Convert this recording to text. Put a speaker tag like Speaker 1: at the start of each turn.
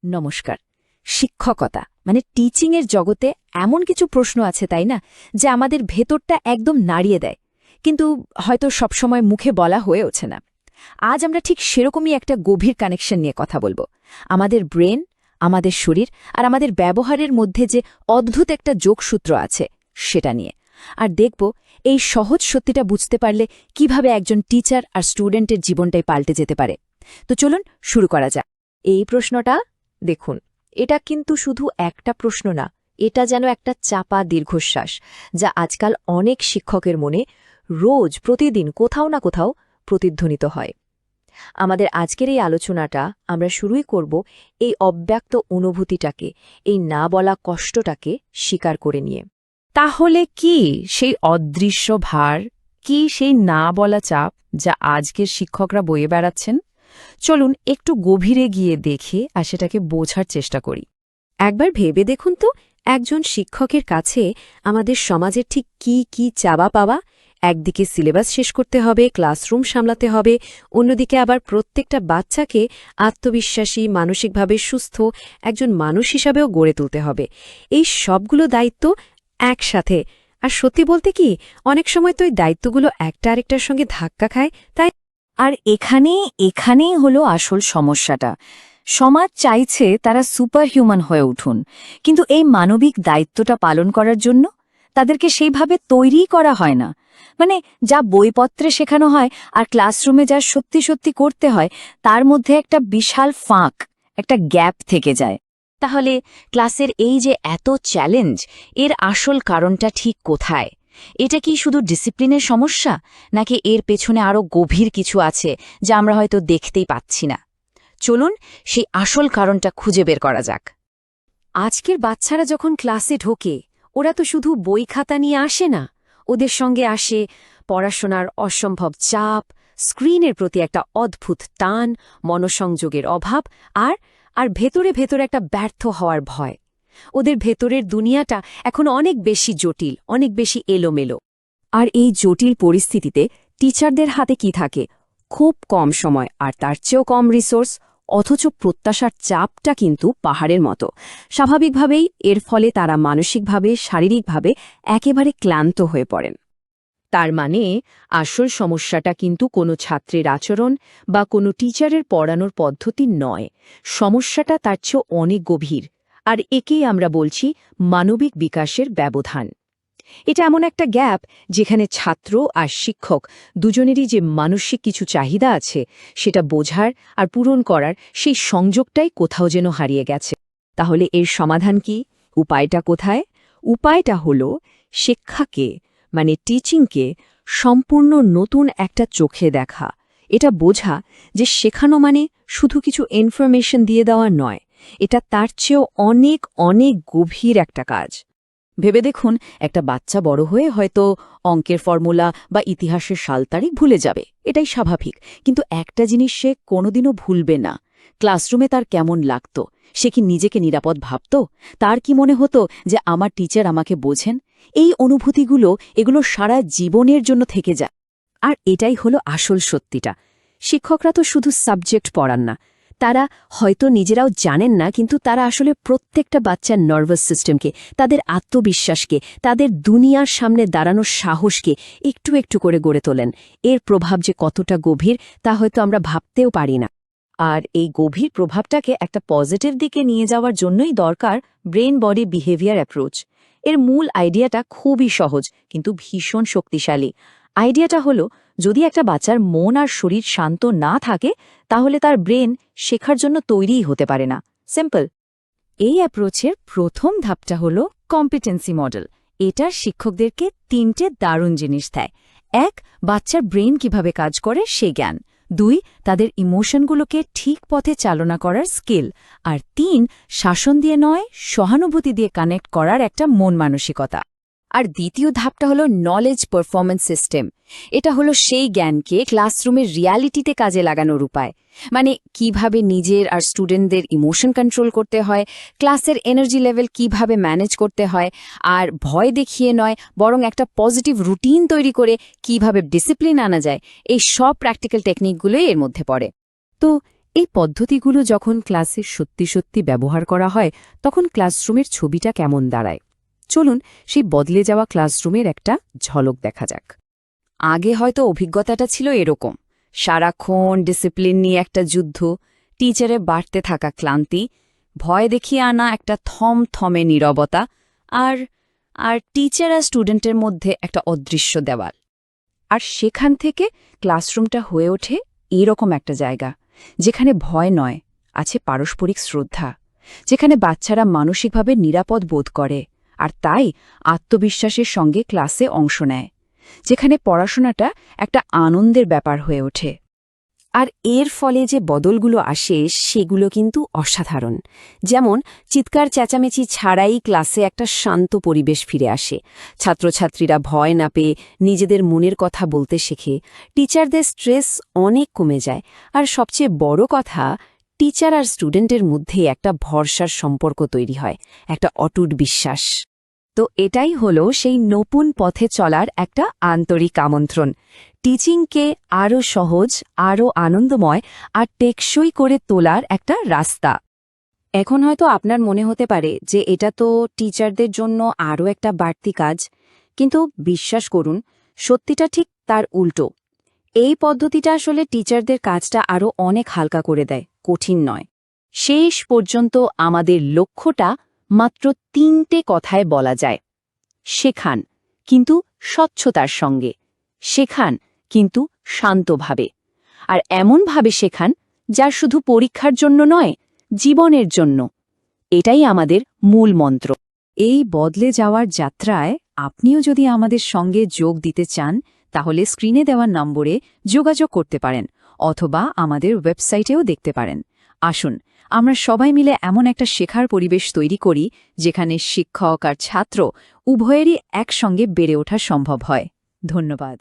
Speaker 1: নমস্কার। শিক্ষকতা মানে টিচিংয়ের জগতে এমন কিছু প্রশ্ন আছে তাই না, যে আমাদের ভেতরটা একদম নাড়িয়ে দেয়, কিন্তু হয়তো সবসময় মুখে বলা হয়ে ওঠে না। আজ আমরা ঠিক সেরকমই একটা গভীর কানেকশন নিয়ে কথা বলবো। আমাদের ব্রেন, আমাদের শরীর আর আমাদের ব্যবহারের মধ্যে যে অদ্ভুত একটা যোগসূত্র আছে সেটা নিয়ে। আর দেখব এই সহজ সত্যিটা বুঝতে পারলে কিভাবে একজন টিচার আর স্টুডেন্টের জীবনটাই পাল্টে যেতে পারে। তো চলুন শুরু করা যাক।
Speaker 2: এই প্রশ্নটা দেখুন, এটা কিন্তু শুধু একটা প্রশ্ন না, এটা যেন একটা চাপা দীর্ঘশ্বাস, যা আজকাল অনেক শিক্ষকের মনে রোজ প্রতিদিন কোথাও না কোথাও প্রতিধ্বনিত হয়। আমাদের আজকের এই আলোচনাটা আমরা শুরুই করব এই অব্যক্ত অনুভূতিটাকে, এই না বলা কষ্টটাকে স্বীকার করে নিয়ে।
Speaker 3: তাহলে কি সেই অদৃশ্য ভার, কি সেই না বলা চাপ যা আজকের শিক্ষকরা বয়ে বেড়াচ্ছেন? চলুন একটু গভীরে গিয়ে দেখে আর সেটাকে বোঝার চেষ্টা করি।
Speaker 2: একবার ভেবে দেখুন তো, একজন শিক্ষকের কাছে আমাদের সমাজের ঠিক কি কি চাওয়া পাওয়া। একদিকে সিলেবাস শেষ করতে হবে, ক্লাসরুম সামলাতে হবে, অন্যদিকে আবার প্রত্যেকটা বাচ্চাকে আত্মবিশ্বাসী, মানসিকভাবে সুস্থ একজন মানুষ হিসাবেও গড়ে তুলতে হবে। এই সবগুলো দায়িত্ব একসাথে। আর সত্যি বলতে কি, অনেক সময় তো এই দায়িত্বগুলো একটা আরেকটার সঙ্গে ধাক্কা খায়, তাই
Speaker 1: আর এখানেই হলো আসল সমস্যাটা। সমাজ চাইছে তারা সুপারহিউম্যান হয়ে উঠুন, কিন্তু এই মানবিক দায়িত্বটা পালন করার জন্য তাদেরকে সেইভাবে তৈরিই করা হয় না। মানে যা বইপত্রে শেখানো হয় আর ক্লাসরুমে যা সত্যি সত্যি করতে হয়, তার মধ্যে একটা বিশাল ফাঁক, একটা গ্যাপ থেকে যায়। তাহলে ক্লাসের এই যে এত চ্যালেঞ্জ, এর আসল কারণটা ঠিক কোথায়? এটা কি শুধু ডিসিপ্লিনের সমস্যা, নাকি এর পেছনে আরও গভীর কিছু আছে যা আমরা হয়তো দেখতেই পাচ্ছি না? চলুন সেই আসল কারণটা খুঁজে বের করা যাক।
Speaker 2: আজকের বাচ্চারা যখন ক্লাসে ঢোকে, ওরা তো শুধু বই খাতা নিয়ে আসে না, ওদের সঙ্গে আসে পড়াশোনার অসম্ভব চাপ, স্ক্রিনের প্রতি একটা অদ্ভুত টান, মনোসংযোগের অভাব আর আর ভেতরে ভেতরে একটা ব্যর্থ হওয়ার ভয়। ওদের ভেতরের দুনিয়াটা এখন অনেক বেশি জটিল, অনেক বেশি এলোমেলো। আর এই জটিল পরিস্থিতিতে টিচারদের হাতে কি থাকে? খুব কম সময় আর তার চেয়েও কম রিসোর্স, অথচ প্রত্যাশার চাপটা কিন্তু পাহাড়ের মতো। স্বাভাবিকভাবেই এর ফলে তারা মানসিকভাবে, শারীরিকভাবে একেবারে ক্লান্ত হয়ে পড়েন। তার মানে আসল সমস্যাটা কিন্তু কোনো ছাত্রের আচরণ বা কোনো টিচারের পড়ানোর পদ্ধতি নয়। সমস্যাটা তার চেয়েও অনেক গভীর, আর একেই আমরা বলছি মানবিক বিকাশের ব্যবধান। এটা এমন একটা গ্যাপ যেখানে ছাত্র আর শিক্ষক দুজনেরই যে মানসিক কিছু চাহিদা আছে, সেটা বোঝার আর পূরণ করার সেই সংযোগটাই কোথাও যেন হারিয়ে গেছে। তাহলে এর সমাধান কি? উপায়টা কোথায়? উপায়টা হলো শিক্ষাকে, মানে টিচিংকে সম্পূর্ণ নতুন একটা চোখে দেখা। এটা বোঝা যে শেখানো মানে শুধু কিছু ইনফরমেশন দিয়ে দেওয়া নয়, এটা তার চেয়েও অনেক অনেক গভীর একটা কাজ। ভেবে দেখুন, একটা বাচ্চা বড় হয়ে হয়তো অঙ্কের ফর্মুলা বা ইতিহাসের সালতারিখ ভুলে যাবে, এটাই স্বাভাবিক। কিন্তু একটা জিনিস সে কোনোদিনও ভুলবে না। ক্লাসরুমে তার কেমন লাগত? সে কি নিজেকে নিরাপদ ভাবত? তার কি মনে হতো যে আমার টিচার আমাকে বোঝেন? এই অনুভূতিগুলো, এগুলো সারা জীবনের জন্য থেকে যায়। আর এটাই হলো আসল সত্যিটা। শিক্ষকরা তো শুধু সাবজেক্ট পড়ান না, তারা হয়তো নিজেরাও জানেন না, কিন্তু তারা আসলে প্রত্যেকটা বাচ্চার নার্ভাস সিস্টেমকে, তাদের আত্মবিশ্বাসকে, তাদের দুনিয়ার সামনে দাঁড়ানোর সাহসকে একটু একটু করে গড়ে তোলেন। এর প্রভাব যে কতটা গভীর তা হয়তো আমরা ভাবতেও পারি না। আর এই গভীর প্রভাবটাকে একটা পজিটিভ দিকে নিয়ে যাওয়ার জন্যই দরকার ব্রেন বডি বিহেভিয়ার অ্যাপ্রোচ। এর মূল আইডিয়াটা খুবই সহজ কিন্তু ভীষণ শক্তিশালী। আইডিয়াটা হলো, যদি একটা বাচ্চার মন আর শরীর শান্ত না থাকে, তাহলে তার ব্রেন শেখার জন্য তৈরিই হতে পারে না। সিম্পল। এই অ্যাপ্রোচের প্রথম ধাপটা হলো কম্পিটেন্সি মডেল। এটা শিক্ষকদেরকে তিনটে দারুণ জিনিস দেয়। ১. বাচ্চার ব্রেন কিভাবে কাজ করে সে জ্ঞান। ২. তাদের ইমোশনগুলোকে ঠিক পথে চালনা করার স্কিল। আর ৩. শাসন দিয়ে নয়, সহানুভূতি দিয়ে কানেক্ট করার একটা মন মানসিকতা। আর দ্বিতীয় ধাপটা হলো নলেজ পারফরম্যান্স সিস্টেম। এটা হলো সেই জ্ঞানকে ক্লাসরুমের রিয়ালিটিতে কাজে লাগানোর উপায়। মানে কিভাবে নিজের আর স্টুডেন্টদের ইমোশন কন্ট্রোল করতে হয়, ক্লাসের এনার্জি লেভেল কিভাবে ম্যানেজ করতে হয়, আর ভয় দেখিয়ে নয় বরং একটা পজিটিভ রুটিন তৈরি করে কিভাবে ডিসিপ্লিন আনা যায়, এই সব প্র্যাকটিক্যাল টেকনিকগুলোই এর মধ্যে পড়ে। তো
Speaker 3: এই পদ্ধতিগুলো যখন ক্লাসে সত্যি সত্যি ব্যবহার করা হয় তখন ক্লাসরুমের ছবিটা কেমন দাঁড়ায় চলুন সেই বদলে যাওয়া ক্লাসরুমের একটা ঝলক দেখা যাক।
Speaker 2: আগে হয়তো অভিজ্ঞতাটা ছিল এরকম, সারাক্ষণ ডিসিপ্লিন নিয়ে একটা যুদ্ধ, টিচারে বাড়তে থাকা ক্লান্তি, ভয় দেখিয়ে আনা একটা থমথমে নীরবতা, আর আর টিচার আর স্টুডেন্টের মধ্যে একটা অদৃশ্য দেওয়াল। আর সেখান থেকে ক্লাসরুমটা হয়ে ওঠে এরকম একটা জায়গা, যেখানে ভয় নয়, আছে পারস্পরিক শ্রদ্ধা, যেখানে বাচ্চারা মানসিকভাবে নিরাপদ বোধ করে আর তাই আত্মবিশ্বাসের সঙ্গে ক্লাসে অংশ নেয়, যেখানে পড়াশোনাটা একটা আনন্দের ব্যাপার হয়ে ওঠে। আর এর ফলে যে বদলগুলো আসে সেগুলো কিন্তু অসাধারণ। যেমন চিৎকার চেঁচামেচি ছাড়াই ক্লাসে একটা শান্ত পরিবেশ ফিরে আসে, ছাত্রছাত্রীরা ভয় না পেয়ে নিজেদের মনের কথা বলতে শেখে, টিচারদের স্ট্রেস অনেক কমে যায়, আর সবচেয়ে বড় কথা, টিচার আর স্টুডেন্টের মধ্যে একটা ভরসার সম্পর্ক তৈরি হয়, একটা অটুট বিশ্বাস। তো এটাই হলো সেই নতুন পথে চলার একটা আন্তরিক আমন্ত্রণ, টিচিংকে আরও সহজ, আরও আনন্দময় আর টেকসই করে তোলার একটা রাস্তা। এখন হয়তো আপনার মনে হতে পারে যে এটা তো টিচারদের জন্য আরও একটা বাড়তি কাজ, কিন্তু বিশ্বাস করুন সত্যিটা ঠিক তার উল্টো। এই পদ্ধতিটা আসলে টিচারদের কাজটা আরও অনেক হালকা করে দেয়, কঠিন নয়। শেষ পর্যন্ত আমাদের লক্ষ্যটা মাত্র 3টে কথায় বলা যায়: শেখান, কিন্তু স্বচ্ছতার সঙ্গে, শেখান কিন্তু শান্তভাবে, আর এমনভাবে শেখান যা শুধু পরীক্ষার জন্য নয়, জীবনের জন্য। এটাই আমাদের মূল মন্ত্র।
Speaker 1: এই বদলে যাওয়ার যাত্রায় আপনিও যদি আমাদের সঙ্গে যোগ দিতে চান তাহলে স্ক্রিনে দেওয়া নম্বরে যোগাযোগ করতে পারেন অথবা আমাদের ওয়েবসাইটেও দেখতে পারেন। আসুন আমরা সবাই মিলে এমন একটা শেখার পরিবেশ তৈরি করি যেখানে শিক্ষক আর ছাত্র উভয়েরই একসঙ্গে বেড়ে ওঠা সম্ভব হয়। ধন্যবাদ।